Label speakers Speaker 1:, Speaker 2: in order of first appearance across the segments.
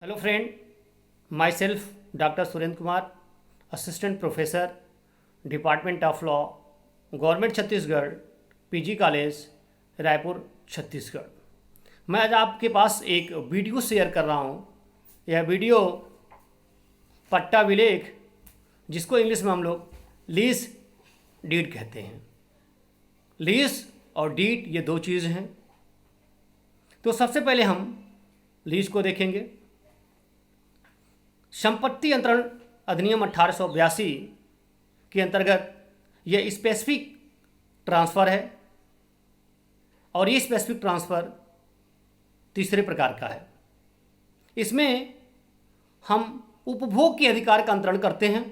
Speaker 1: Hello friend, my self doctor Surendra Kumar, assistant professor, department of law, government Chhattisgarh, PG college, Raipur, Chhattisgarh. मैं आज आपके पास एक video share कर रहा हूँ। यह वीडियो पट्टा विलेख, जिसको इंग्लिश में हम लोग लीज डीड कहते हैं। लीज और डीड ये दो चीज़ हैं। तो सबसे पहले हम लीज को देखेंगे। संपत्ति अंतरण अधिनियम 1882 के अंतर्गत यह स्पेसिफिक ट्रांसफ़र है और ये स्पेसिफिक ट्रांसफ़र तीसरे प्रकार का है। इसमें हम उपभोग के अधिकार का अंतरण करते हैं,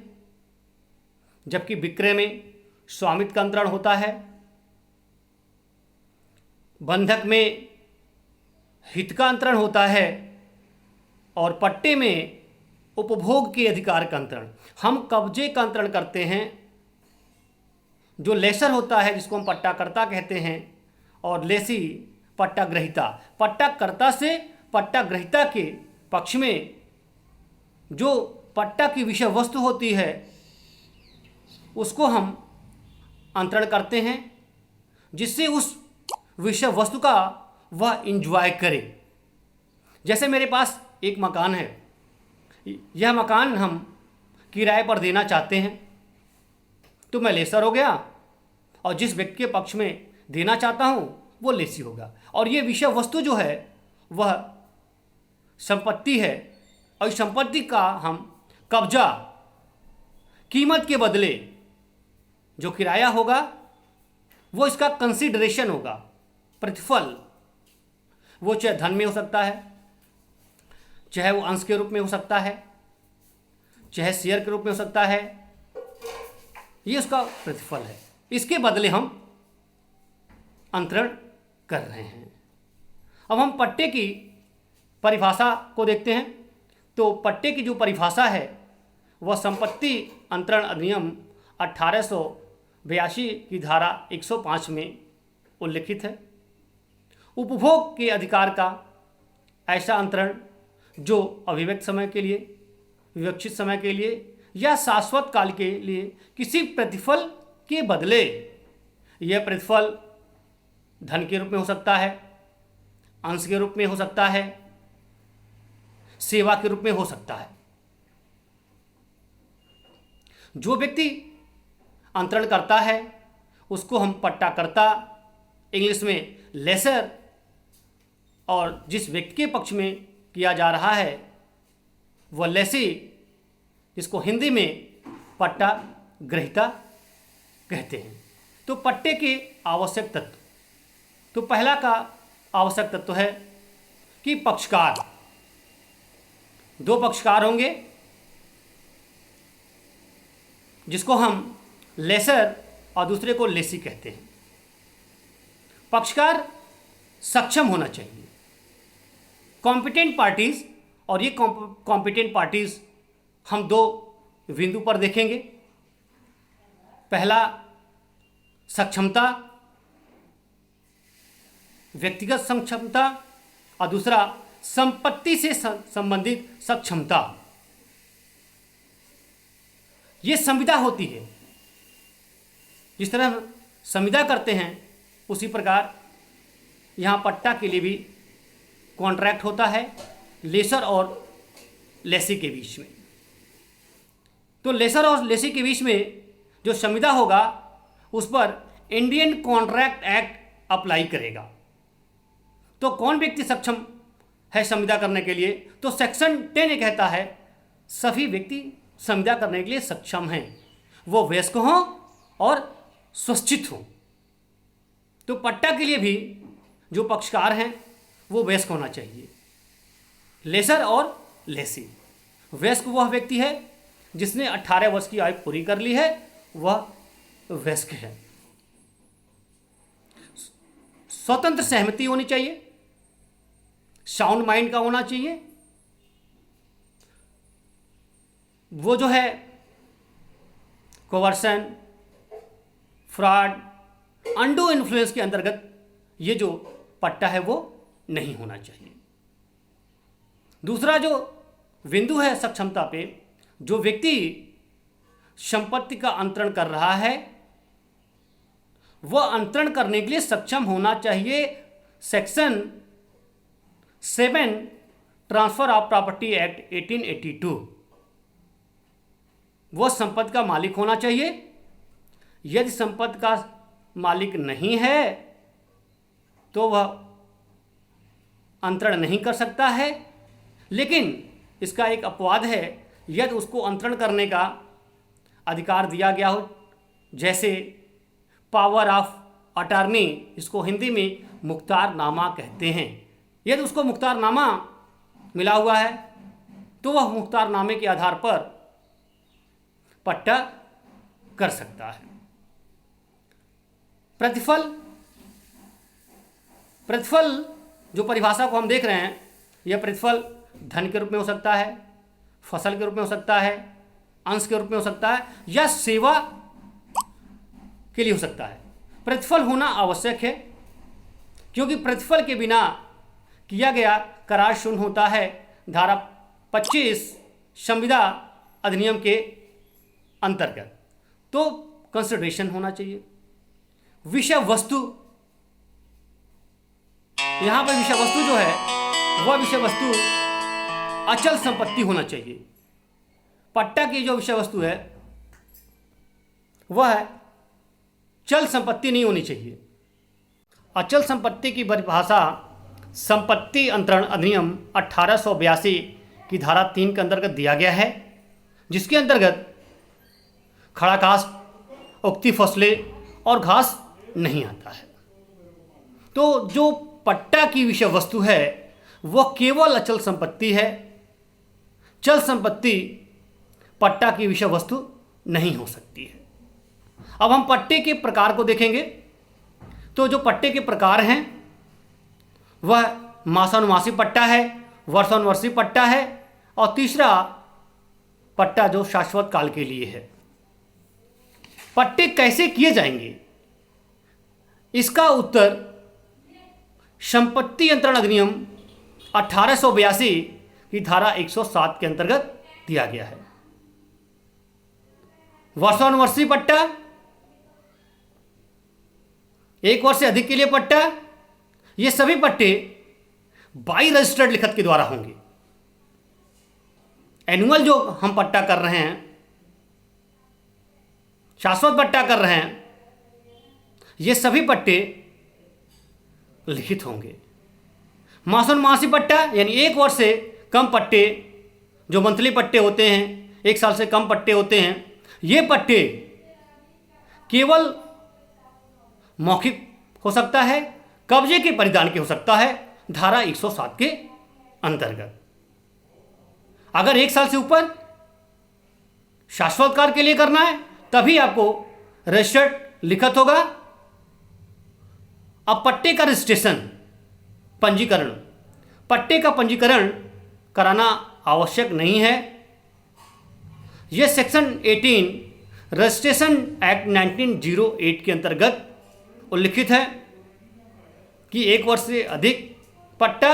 Speaker 1: जबकि विक्रय में स्वामित्व का अंतरण होता है, बंधक में हित का अंतरण होता है और पट्टे में उपभोग के अधिकार का अंतरण। हम कब्जे का अंतरण करते हैं, जो लेसर होता है जिसको हम पट्टाकर्ता कहते हैं, और लेसी पट्टाग्रहिता। पट्टाकर्ता से पट्टाग्रहिता के पक्ष में जो पट्टा की विषय वस्तु होती है उसको हम अंतरण करते हैं, जिससे उस विषय वस्तु का वह इंजॉय करे। जैसे मेरे पास एक मकान है, यह मकान हम किराए पर देना चाहते हैं, तो मैं लेसर हो गया और जिस व्यक्ति के पक्ष में देना चाहता हूँ वो लेसी होगा। और ये विषय वस्तु जो है वह संपत्ति है, और इस संपत्ति का हम कब्जा कीमत के बदले जो किराया होगा वो इसका कंसिडरेशन होगा, प्रतिफल। वो चाहे धन में हो सकता है, चाहे वो अंश के रूप में हो सकता है, चाहे शेयर के रूप में हो सकता है। ये उसका प्रतिफल है। इसके बदले हम अंतरण कर रहे हैं। अब हम पट्टे की परिभाषा को देखते हैं। तो पट्टे की जो परिभाषा है वह संपत्ति अंतरण अधिनियम 1882 की धारा 105 में उल्लिखित है। उपभोग के अधिकार का ऐसा अंतरण जो अभिव्यक्त समय के लिए, विवक्षित समय के लिए या शाश्वत काल के लिए किसी प्रतिफल के बदले, यह प्रतिफल धन के रूप में हो सकता है, अंश के रूप में हो सकता है, सेवा के रूप में हो सकता है। जो व्यक्ति अंतरण करता है उसको हम पट्टाकर्ता, इंग्लिश में लेसर, और जिस व्यक्ति के पक्ष में किया जा रहा है वह लेसी, जिसको हिंदी में पट्टा ग्रहिता कहते हैं। तो पट्टे के आवश्यक तत्व, तो पहला का आवश्यक तत्व है कि पक्षकार, दो पक्षकार होंगे जिसको हम लेसर और दूसरे को लेसी कहते हैं। पक्षकार सक्षम होना चाहिए, कॉम्पिटेंट पार्टीज। और ये कॉम्पिटेंट पार्टीज हम दो बिंदु पर देखेंगे। पहला सक्षमता, व्यक्तिगत सक्षमता, और दूसरा संपत्ति से संबंधित सक्षमता। ये संविदा होती है। जिस तरह हम संविदा करते हैं उसी प्रकार यहाँ पट्टा के लिए भी कॉन्ट्रैक्ट होता है लेसर और लेसी के बीच में। तो लेसर और लेसी के बीच में जो संविदा होगा उस पर इंडियन कॉन्ट्रैक्ट एक्ट अप्लाई करेगा। तो कौन व्यक्ति सक्षम है संविदा करने के लिए? तो सेक्शन 10 ये कहता है सभी व्यक्ति संविदा करने के लिए सक्षम हैं, वो वयस्क हों और स्वच्छित हों। तो पट्टा के लिए भी जो पक्षकार हैं वो वयस्क होना चाहिए। लेसर और लेसी, वयस्क वह व्यक्ति है जिसने 18 वर्ष की आयु पूरी कर ली है, वह वयस्क है। स्वतंत्र सहमति होनी चाहिए, साउंड माइंड का होना चाहिए। वो जो है कोवर्सन, फ्रॉड, अंडू इन्फ्लुएंस के अंतर्गत ये जो पट्टा है वो नहीं होना चाहिए। दूसरा जो बिंदु है सक्षमता पे, जो व्यक्ति संपत्ति का अंतरण कर रहा है वह अंतरण करने के लिए सक्षम होना चाहिए section 7 transfer of property act 1882। वह संपत्ति का मालिक होना चाहिए। यदि संपत्ति का मालिक नहीं है तो वह अंतरण नहीं कर सकता है। लेकिन इसका एक अपवाद है, यदि उसको अंतरण करने का अधिकार दिया गया हो, जैसे पावर ऑफ अटॉर्नी, इसको हिंदी में मुख्तारनामा कहते हैं। यदि उसको मुख्तारनामा मिला हुआ है तो वह मुख्तारनामे के आधार पर पट्टा कर सकता है। प्रतिफल जो परिभाषा को हम देख रहे हैं, यह प्रतिफल धन के रूप में हो सकता है, फसल के रूप में हो सकता है, अंश के रूप में हो सकता है, या सेवा के लिए हो सकता है। प्रतिफल होना आवश्यक है, क्योंकि प्रतिफल के बिना किया गया करार शून्य होता है। धारा 25 संविदा अधिनियम के अंतर्गत। तो कंसिडरेशन होना चाहिए। विषय वस्तु, यहां पर विषय वस्तु जो है वह विषय वस्तु अचल संपत्ति होना चाहिए। पट्टा की जो विषय वस्तु है वह चल संपत्ति नहीं होनी चाहिए। अचल संपत्ति की परिभाषा संपत्ति अंतरण अधिनियम 1882 की धारा 3 के अंतर्गत दिया गया है, जिसके अंतर्गत खड़ा घास, उगती फसलें और घास नहीं आता है। तो जो पट्टा की विषय वस्तु है वह केवल अचल संपत्ति है। चल संपत्ति पट्टा की विषय वस्तु नहीं हो सकती है। अब हम पट्टे के प्रकार को देखेंगे। तो जो पट्टे के प्रकार हैं वह मासानुमासी पट्टा है, वर्षानुवर्षी पट्टा है, और तीसरा पट्टा जो शाश्वत काल के लिए है। पट्टे कैसे किए जाएंगे, इसका उत्तर संपत्ति अंतरण अधिनियम 1882 की धारा 107 के अंतर्गत दिया गया है। वर्षानुवर्षी पट्टा, 1 वर्ष से अधिक के लिए पट्टा, ये सभी पट्टे बाई रजिस्टर्ड लिखत के द्वारा होंगे। एनुअल जो हम पट्टा कर रहे हैं, शाश्वत पट्टा कर रहे हैं, ये सभी पट्टे लिखित होंगे। मासानुमासी पट्टा यानी 1 वर्ष से कम पट्टे, जो मंथली पट्टे होते हैं, 1 साल से कम पट्टे होते हैं, ये पट्टे केवल मौखिक हो सकता है, कब्जे के परिधान के हो सकता है, धारा 107 के अंतर्गत। अगर 1 साल से ऊपर शाश्वत काल के लिए करना है तभी आपको रजिस्टर्ड लिखत होगा। अब पट्टे का रजिस्ट्रेशन, पंजीकरण, पट्टे का पंजीकरण कराना आवश्यक नहीं है। यह सेक्शन 18 रजिस्ट्रेशन एक्ट 1908 के अंतर्गत उल्लिखित है कि 1 वर्ष से अधिक पट्टा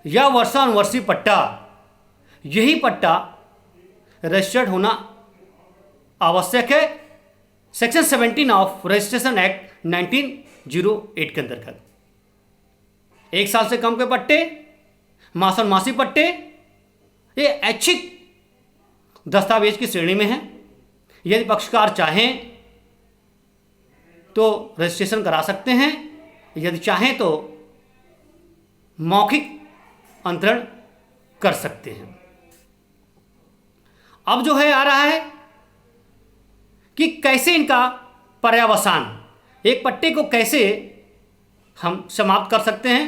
Speaker 1: या वर्षानुवर्षी पट्टा, यही पट्टा रजिस्टर्ड होना आवश्यक है। सेक्शन 17 ऑफ रजिस्ट्रेशन एक्ट 1908 के अंतर्गत 1 साल से कम के पट्टे, मासानुमासी पट्टे, ये ऐच्छिक दस्तावेज की श्रेणी में है। यदि पक्षकार चाहें तो रजिस्ट्रेशन करा सकते हैं, यदि चाहें तो मौखिक अंतरण कर सकते हैं। अब जो है आ रहा है कि कैसे इनका पर्यावसान, एक पट्टे को कैसे हम समाप्त कर सकते हैं।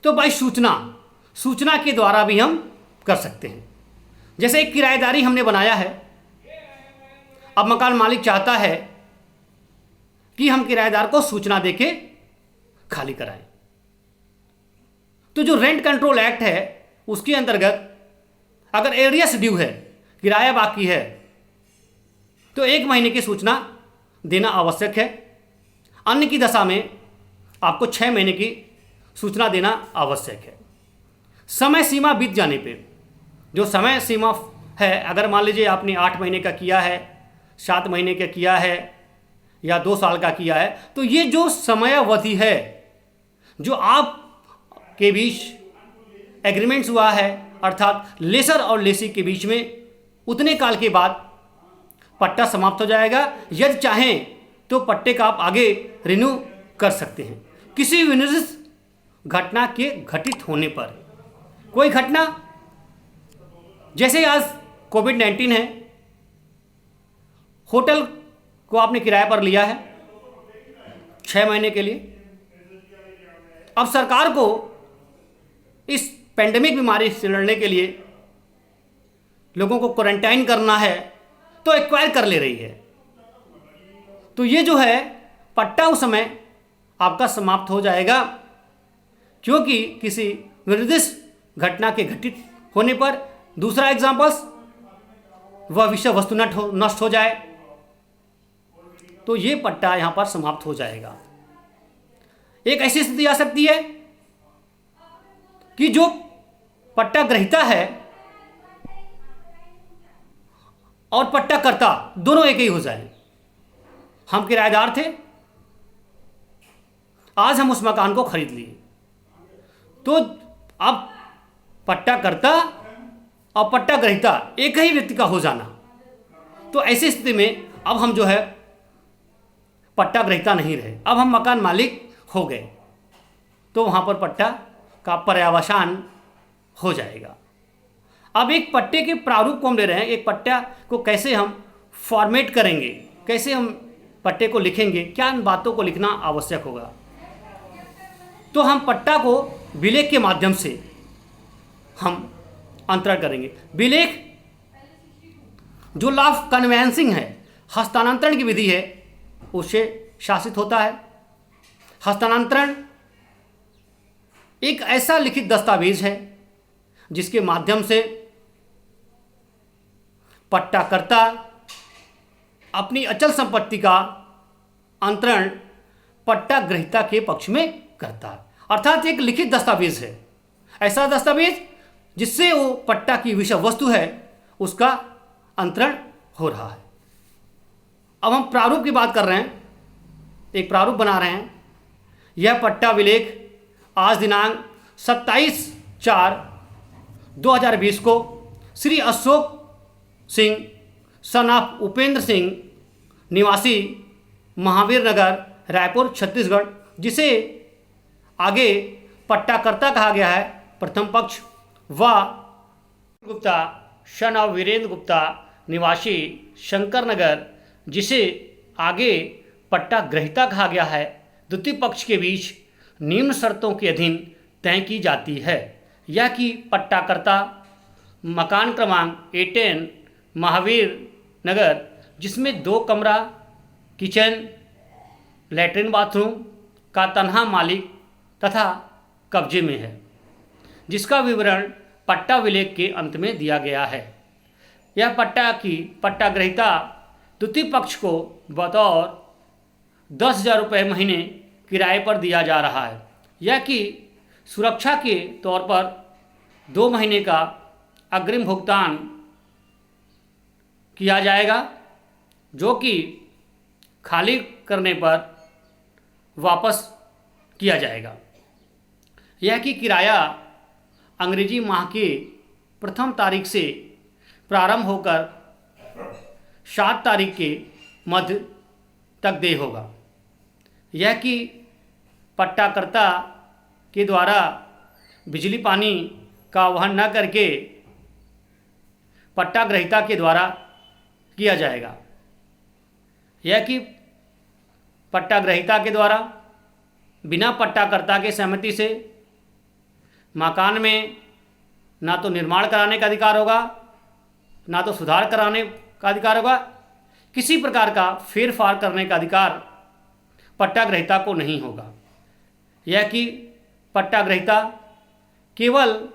Speaker 1: तो भाई सूचना के द्वारा भी हम कर सकते हैं। जैसे एक किराएदारी हमने बनाया है, अब मकान मालिक चाहता है कि हम किराएदार को सूचना देके खाली कराएं। तो जो रेंट कंट्रोल एक्ट है उसके अंतर्गत अगर एरियस ड्यू है, किराया बाकी है, तो 1 महीने की सूचना देना आवश्यक है। अन्य की दशा में आपको 6 महीने की सूचना देना आवश्यक है। समय सीमा बीत जाने पे जो समय सीमा है, अगर मान लीजिए आपने 8 महीने का किया है, 7 महीने का किया है या 2 साल का किया है, तो ये जो समयावधि है जो आप के बीच एग्रीमेंट्स हुआ है, अर्थात लेसर और लेसी के बीच में, उतने काल के बाद पट्टा समाप्त हो जाएगा। यदि चाहें तो पट्टे का आप आगे रिन्यू कर सकते हैं किसी विनिर्दिष्ट घटना के घटित होने पर। कोई घटना, जैसे आज कोविड-19 है, होटल को आपने किराए पर लिया है 6 महीने के लिए। अब सरकार को इस पेंडेमिक बीमारी से लड़ने के लिए लोगों को क्वारंटाइन करना है, तो एक्वायर कर ले रही है। तो ये जो है पट्टा उस समय आपका समाप्त हो जाएगा, क्योंकि किसी निर्दिष्ट घटना के घटित होने पर। दूसरा एग्जाम्पल्स, वह विषय वस्तु नष्ट हो जाए तो ये पट्टा यहां पर समाप्त हो जाएगा। एक ऐसी स्थिति आ सकती है कि जो पट्टा ग्रहीता है और पट्टा कर्ता दोनों एक ही हो जाए। हम किराएदार थे, आज हम उस मकान को खरीद लिए, तो अब पट्टा कर्ता और पट्टा ग्रहीता एक ही व्यक्ति का हो जाना, तो ऐसी स्थिति में अब हम जो है पट्टा ग्रहीता नहीं रहे, अब हम मकान मालिक हो गए, तो वहां पर पट्टा का पर्यावसान हो जाएगा। अब एक पट्टे के प्रारूप को हम ले रहे हैं, एक पट्टा को कैसे हम फॉर्मेट करेंगे, कैसे हम पट्टे को लिखेंगे, क्या इन बातों को लिखना आवश्यक होगा। तो हम पट्टा को विलेख के माध्यम से हम अंतरण करेंगे। विलेख जो लॉ ऑफ कन्वेंसिंग है, हस्तांतरण की विधि है, उससे शासित होता है। हस्तांतरण एक ऐसा लिखित दस्तावेज है जिसके माध्यम से पट्टाकर्ता अपनी अचल संपत्ति का अंतरण पट्टा ग्रहीता के पक्ष में करता है। अर्थात एक लिखित दस्तावेज है, ऐसा दस्तावेज जिससे वो पट्टा की विषय वस्तु है उसका अंतरण हो रहा है। अब हम प्रारूप की बात कर रहे हैं, एक प्रारूप बना रहे हैं। यह पट्टा विलेख आज दिनांक 27/4/2020 को श्री अशोक सिंह सन ऑफ उपेंद्र सिंह निवासी महावीर नगर रायपुर छत्तीसगढ़, जिसे आगे पट्टाकर्ता कहा गया है प्रथम पक्ष, व गुप्ता सन ऑफ वीरेंद्र गुप्ता निवासी शंकर नगर, जिसे आगे पट्टा ग्रहीता कहा गया है, द्वितीय पक्ष के बीच निम्न शर्तों के अधीन तय की जाती है। यह कि पट्टाकर्ता मकान क्रमांक 18 महावीर नगर, जिसमें 2 कमरा, किचन, लैट्रिन बाथरूम का तनहा मालिक तथा कब्जे में है, जिसका विवरण पट्टा विलेख के अंत में दिया गया है। यह पट्टा की पट्टाग्रहीता द्वितीय पक्ष को बतौर 10,000 रुपये महीने किराए पर दिया जा रहा है। यह कि सुरक्षा के तौर पर 2 महीने का अग्रिम भुगतान किया जाएगा, जो कि खाली करने पर वापस किया जाएगा। यह कि किराया अंग्रेजी माह की प्रथम तारीख से प्रारंभ होकर 7 तारीख के मध्य तक देय होगा। यह कि पट्टाकर्ता के द्वारा बिजली पानी का वहन न करके पट्टा ग्रहीता के द्वारा किया जाएगा। यह कि पट्टा ग्रहीता के द्वारा बिना पट्टाकर्ता के सहमति से मकान में ना तो निर्माण कराने का अधिकार होगा, ना तो सुधार कराने का अधिकार होगा, किसी प्रकार का फेर फार करने का अधिकार पट्टा ग्रहीता को नहीं होगा। यह कि पट्टा ग्रहीता केवल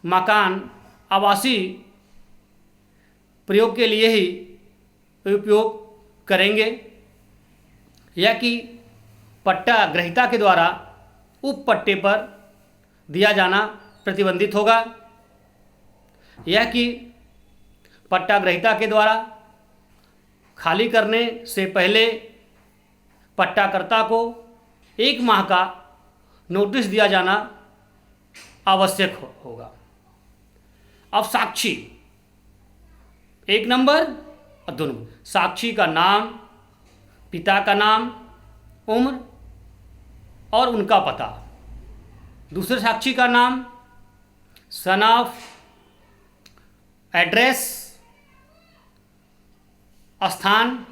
Speaker 1: मकान आवासीय प्रयोग के लिए ही उपयोग करेंगे। यह कि पट्टा ग्रहीता के द्वारा उप पट्टे पर दिया जाना प्रतिबंधित होगा। यह कि पट्टाग्रहीता के द्वारा खाली करने से पहले पट्टाकर्ता को 1 माह का नोटिस दिया जाना आवश्यक होगा। अब साक्षी 1 नंबर और 2 नंबर, साक्षी का नाम, पिता का नाम, उम्र और उनका पता। दूसरे साक्षी का नाम, सन ऑफ, एड्रेस, स्थान,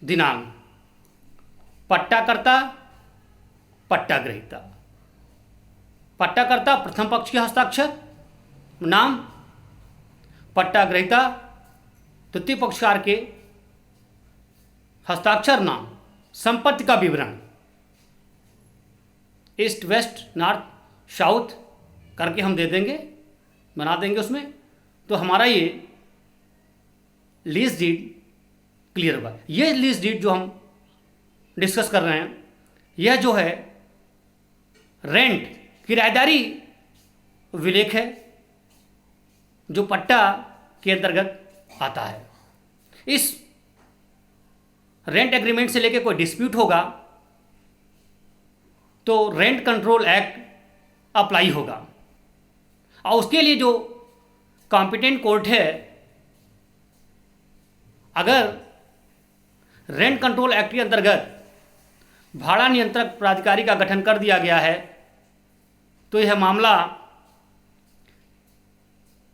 Speaker 1: दिनांक। पट्टाकर्ता, पट्टाग्रहीता। पट्टाकर्ता प्रथम पक्ष के हस्ताक्षर, नाम। पट्टाग्रहीता तृतीय पक्षकार के हस्ताक्षर, नाम। संपत्ति का विवरण, ईस्ट, वेस्ट, नॉर्थ, साउथ करके हम दे देंगे, बना देंगे उसमें। तो हमारा ये लीज डीड क्लियर होगा। ये लीज डीड जो हम डिस्कस कर रहे हैं, यह जो है रेंट, किराएदारी विलेख है, जो पट्टा के अंतर्गत आता है। इस रेंट एग्रीमेंट से लेकर कोई डिस्प्यूट होगा तो रेंट कंट्रोल एक्ट अप्लाई होगा, और उसके लिए जो कॉम्पिटेंट कोर्ट है, अगर रेंट कंट्रोल एक्ट के अंतर्गत भाड़ा नियंत्रक प्राधिकारी का गठन कर दिया गया है, तो यह मामला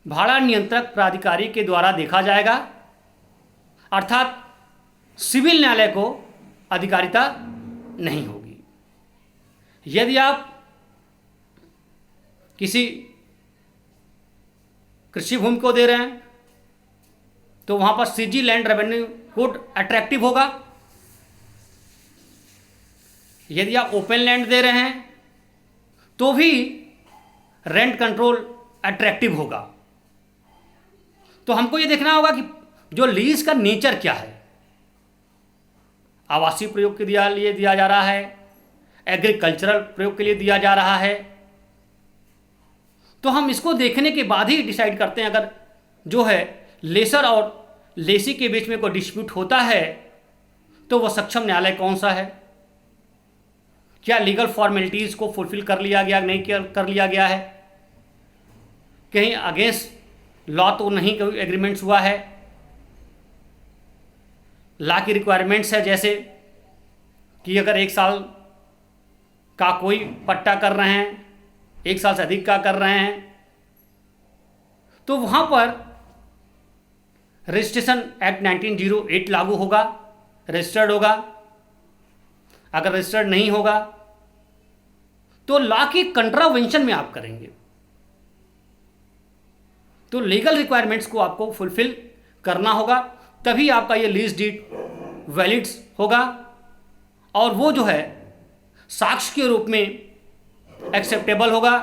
Speaker 1: भाड़ा नियंत्रक प्राधिकारी के द्वारा देखा जाएगा, अर्थात सिविल न्यायालय को अधिकारिता नहीं होगी। यदि आप किसी कृषि भूमि को दे रहे हैं तो वहां पर CG land revenue code attractive होगा। यदि आप ओपन लैंड दे रहे हैं तो भी रेंट कंट्रोल अट्रैक्टिव होगा। तो हमको ये देखना होगा कि जो लीज का नेचर क्या है। आवासीय प्रयोग के लिए दिया जा रहा है, एग्रीकल्चरल प्रयोग के लिए दिया जा रहा है, तो हम इसको देखने के बाद ही डिसाइड करते हैं। अगर जो है लेसर और लेसी के बीच में कोई डिस्प्यूट होता है तो वह सक्षम न्यायालय कौन सा है, क्या लीगल फॉर्मेलिटीज को फुलफिल कर लिया गया, नहीं कर लिया गया है, कहीं अगेंस्ट लॉ तो नहीं कोई एग्रीमेंट्स हुआ है। लॉ की रिक्वायरमेंट्स है, जैसे कि अगर 1 साल का कोई पट्टा कर रहे हैं, 1 साल से अधिक का कर रहे हैं, तो वहां पर रजिस्ट्रेशन एक्ट 1908 लागू होगा, रजिस्टर्ड होगा। अगर रजिस्टर्ड नहीं होगा तो लॉ की कंट्रावेंशन में आप करेंगे। तो लीगल रिक्वायरमेंट्स को आपको फुलफिल करना होगा, तभी आपका ये लीज डीड वैलिड होगा, और वो जो है साक्ष्य के रूप में एक्सेप्टेबल होगा।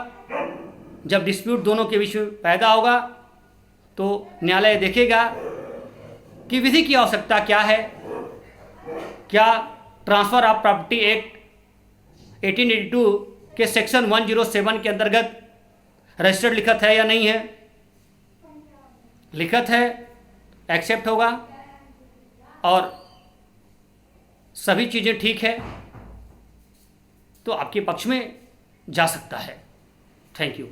Speaker 1: जब डिस्प्यूट दोनों के बीच में पैदा होगा तो न्यायालय देखेगा कि विधि की आवश्यकता क्या है, क्या ट्रांसफर ऑफ प्रॉपर्टी एक्ट 1882 के सेक्शन 107 के अंतर्गत रजिस्टर्ड लिखत है या नहीं है। लिखत है, एक्सेप्ट होगा और सभी चीज़ें ठीक है तो आपके पक्ष में जा सकता है। Thank you.